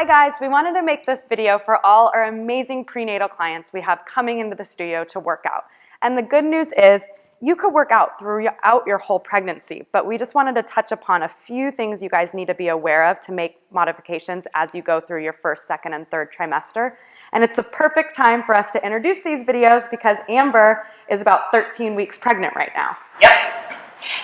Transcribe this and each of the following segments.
Hi guys, we wanted to make this video for all our amazing prenatal clients we have coming into the studio to work out. And the good news is you could work out throughout your whole pregnancy, but we just wanted to touch upon a few things you guys need to be aware of to make modifications as you go through your first, second, and third trimester. And it's the perfect time for us to introduce these videos because Amber is about 13 weeks pregnant right now. Yep.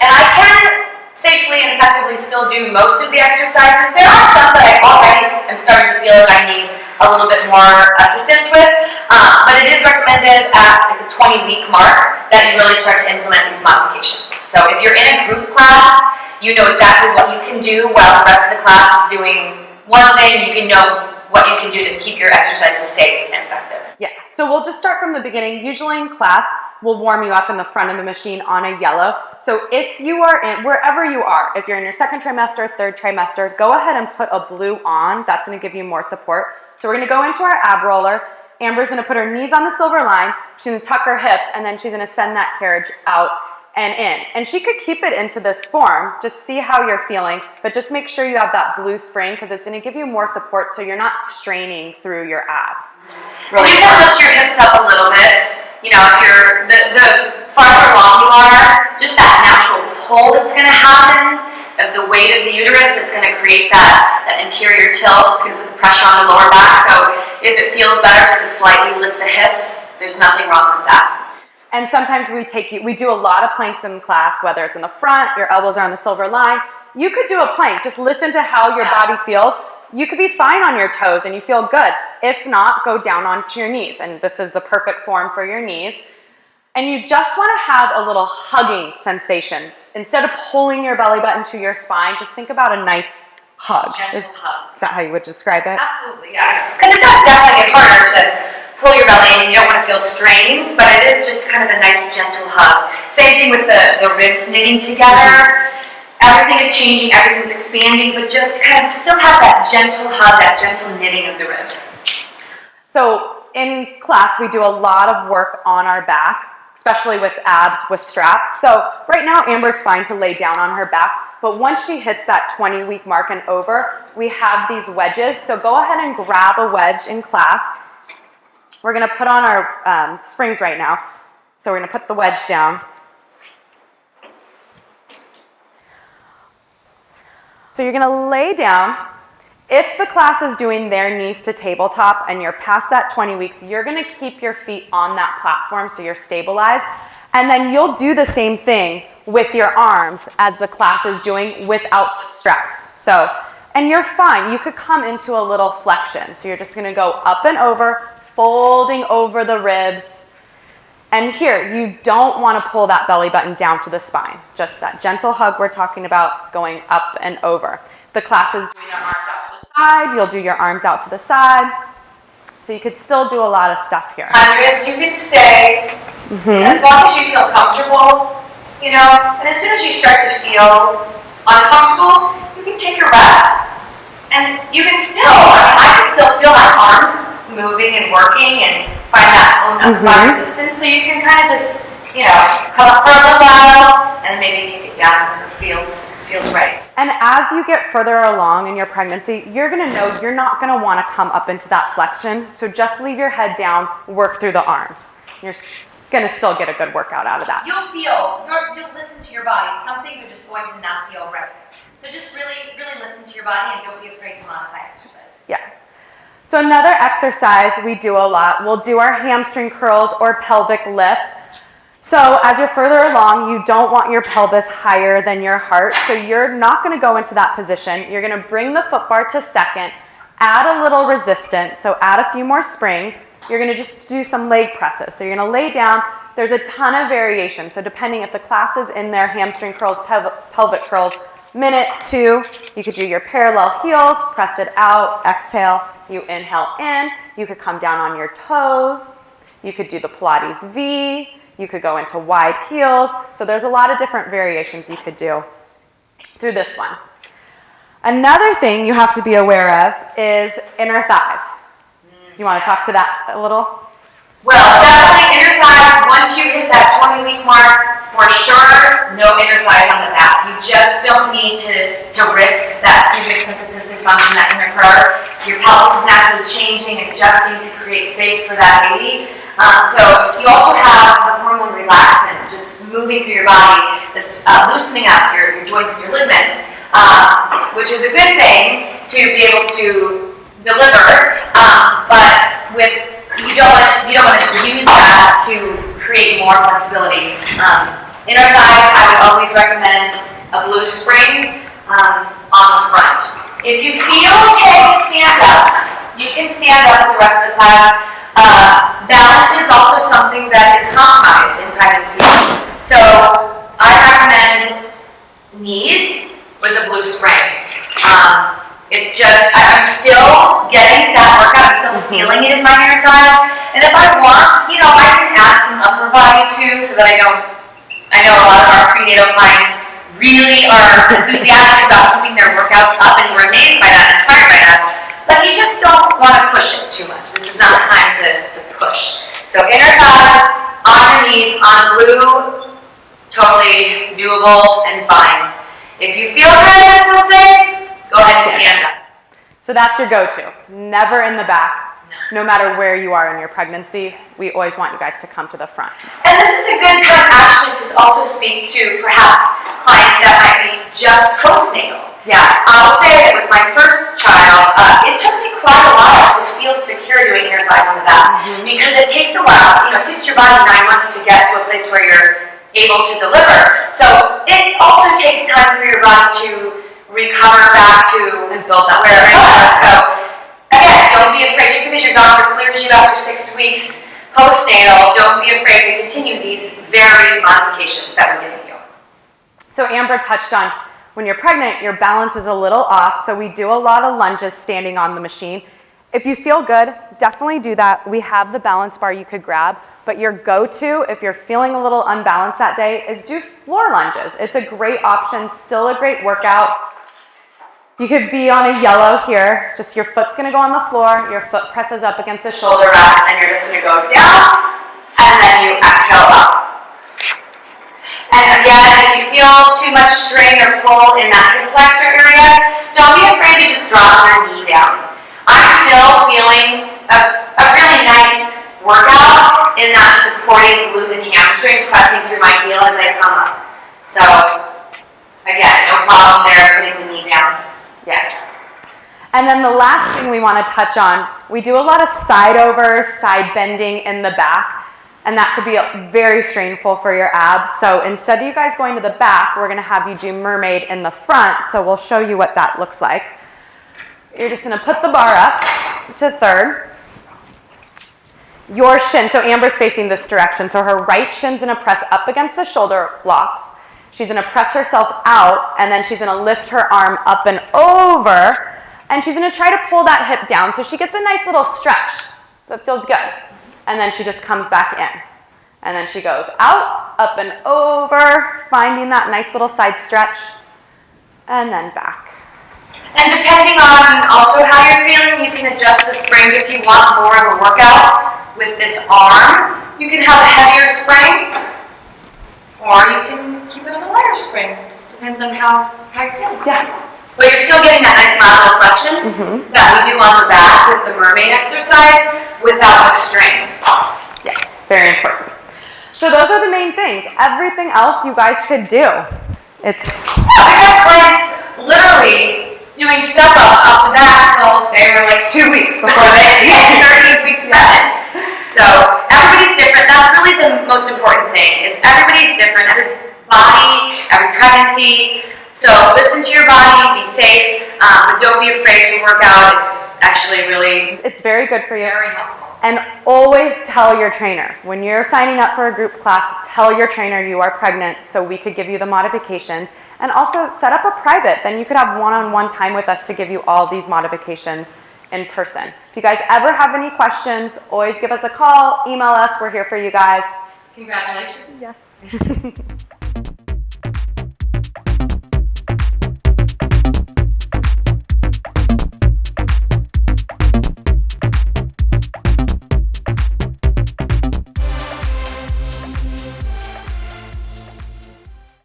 And I can safely and effectively still do most of the exercises. There are some that I already am starting to feel like I need a little bit more assistance with, but it is recommended at the 20-week mark that you really start to implement these modifications. So if you're in a group class, you know exactly what you can do while the rest of the class is doing one thing. You can know what you can do to keep your exercises safe and effective. Yeah, so we'll just start from the beginning. Usually in class, we'll warm you up in the front of the machine on a yellow. So if you are in, wherever you are, if you're in your second trimester, third trimester, go ahead and put a blue on. That's gonna give you more support. So we're gonna go into our ab roller. Amber's gonna put her knees on the silver line. She's gonna tuck her hips, and then she's gonna send that carriage out and in. And she could keep it into this form, just see how you're feeling, but just make sure you have that blue spring because it's gonna give you more support so you're not straining through your abs. Really, you can lift your hips up a little bit. You know, if you're, the farther along you are, just that natural pull that's gonna happen of the weight of the uterus that's gonna create that anterior tilt. It's gonna put the pressure on the lower back. So if it feels better to just slightly lift the hips, there's nothing wrong with that. And sometimes we do a lot of planks in class, whether it's in the front, your elbows are on the silver line. You could do a plank, just listen to how your body feels. You could be fine on your toes and you feel good. If not, go down onto your knees. And this is the perfect form for your knees. And you just want to have a little hugging sensation. Instead of pulling your belly button to your spine, just think about a nice hug. Gentle hug. Is that how you would describe it? Absolutely, yeah. Because it does definitely get harder to pull your belly in and you don't want to feel strained, but it is just kind of a nice gentle hug. Same thing with the ribs knitting together. Everything is changing, everything's expanding, but just kind of still have that gentle hug, that gentle knitting of the ribs. So in class, we do a lot of work on our back, especially with abs with straps. So right now, Amber's fine to lay down on her back, but once she hits that 20-week mark and over, we have these wedges. So go ahead and grab a wedge in class. We're gonna put on our springs right now. So we're gonna put the wedge down. So you're gonna lay down. If the class is doing their knees to tabletop and you're past that 20 weeks, you're gonna keep your feet on that platform so you're stabilized. And then you'll do the same thing with your arms as the class is doing without the straps. So, and you're fine. You could come into a little flexion. So you're just gonna go up and over, folding over the ribs. And here, you don't want to pull that belly button down to the spine. Just that gentle hug we're talking about going up and over. The class is doing their arms out to the side. You'll do your arms out to the side. So you could still do a lot of stuff here. Hundreds, you can stay as long as you feel comfortable, you know. And as soon as you start to feel uncomfortable, you can take a rest. And you can still, I can still feel my arms moving and working and find that own up resistance. So you can kind of just, you know, come up for a little while and then maybe take it down when it feels right. And as you get further along in your pregnancy, you're gonna know you're not gonna wanna come up into that flexion. So just leave your head down, work through the arms. You're gonna still get a good workout out of that. You'll listen to your body. Some things are just going to not feel right. So just really, really listen to your body and don't be afraid to modify exercises. Yeah. So another exercise we do a lot, we'll do our hamstring curls or pelvic lifts. So as you're further along, you don't want your pelvis higher than your heart. So you're not gonna go into that position. You're gonna bring the foot bar to second, add a little resistance, so add a few more springs. You're gonna just do some leg presses. So you're gonna lay down. There's a ton of variation. So depending if the class is in their hamstring curls, pelvic curls, minute, 2, you could do your parallel heels, press it out, exhale, you inhale in, you could come down on your toes, you could do the Pilates V, you could go into wide heels. So there's a lot of different variations you could do through this one. Another thing you have to be aware of is inner thighs. You want to talk to that a little? Well, definitely inner thighs, once you hit that 20-week mark, for sure, no inner thighs on the back. You just don't need to risk that pubic symphysis dysfunction, that inner curve. Your pelvis is naturally changing, adjusting to create space for that baby. So you also have the hormone relaxant just moving through your body that's loosening up your joints and your ligaments, which is a good thing to be able to deliver, but you don't want to use that to create more flexibility. Inner thighs, I would always recommend a blue spring on the front. If you feel okay to stand up, you can stand up with the rest of the class. Balance is also something that is compromised in pregnancy. So I recommend knees with a blue spring. It's just, I'm still getting that workout, I'm still feeling it in my inner thighs. And if I want, I can add some upper body too, so that I know a lot of our prenatal clients really are enthusiastic about keeping their workouts up, and we're amazed by that, inspired by that. But you just don't want to push it too much. This is not the time to push. So inner thighs, on your knees, on blue, totally doable and fine. If you feel good and feel safe, go ahead and stand up. So that's your go-to. Never in the back. No matter where you are in your pregnancy, we always want you guys to come to the front. And this is a good time actually to also speak to perhaps clients that might be just postnatal. Yeah, I'll say that with my first child, it took me quite a while to feel secure doing inner thighs on the back, because it takes a while. It takes your body 9 months to get to a place where you're able to deliver. So it also takes time for your body to recover back to and build that where it was. So again, don't be afraid. Just because your doctor clears you after 6 weeks postnatal, don't be afraid to continue these varied modifications that we're giving you. So Amber touched on, when you're pregnant, your balance is a little off, so we do a lot of lunges standing on the machine. If you feel good, definitely do that. We have the balance bar you could grab, but your go-to, if you're feeling a little unbalanced that day, is do floor lunges. It's a great option, still a great workout. You could be on a yellow here, just your foot's gonna go on the floor, your foot presses up against the shoulder Rest, and you're just gonna go down, and then you exhale up. And again, if you feel too much strain or pull in that hip flexor area, don't be afraid to just drop your knee down. I'm still feeling a really nice workout in that supporting glute and hamstring pressing through my heel as I come up. So again, no problem there putting the knee down. Yeah. And then the last thing we want to touch on, we do a lot of side overs, side bending in the back, and that could be very strainful for your abs. So instead of you guys going to the back, we're going to have you do mermaid in the front, so we'll show you what that looks like. You're just going to put the bar up to third. Your shin, so Amber's facing this direction, so her right shin's going to press up against the shoulder blocks. She's going to press herself out, and then she's going to lift her arm up and over, and she's going to try to pull that hip down so she gets a nice little stretch. So it feels good. And then she just comes back in. And then she goes out, up and over, finding that nice little side stretch, and then back. And depending on also how you're feeling, you can adjust the springs if you want more of a workout with this arm. You can have a heavier spring, or you can keep it on a lighter spring. Just depends on how you're feeling. Yeah. But you're still getting that nice lateral flexion that we do on the back with the mermaid exercise without a strain. Yes, very important. So those are the main things. Everything else you guys could do. It's... Yeah, we have clients literally doing step-ups off the bat until they were like 2 weeks before they hit 38 weeks pregnant. So everybody's different. That's really the most important thing, is everybody's different. Every body, every pregnancy. So listen to your body, be safe, but don't be afraid to work out. It's actually really... It's very good for you. Very helpful. And always tell your trainer. When you're signing up for a group class, tell your trainer you are pregnant so we could give you the modifications. And also set up a private. Then you could have one-on-one time with us to give you all these modifications in person. If you guys ever have any questions, always give us a call, email us. We're here for you guys. Congratulations. Yes.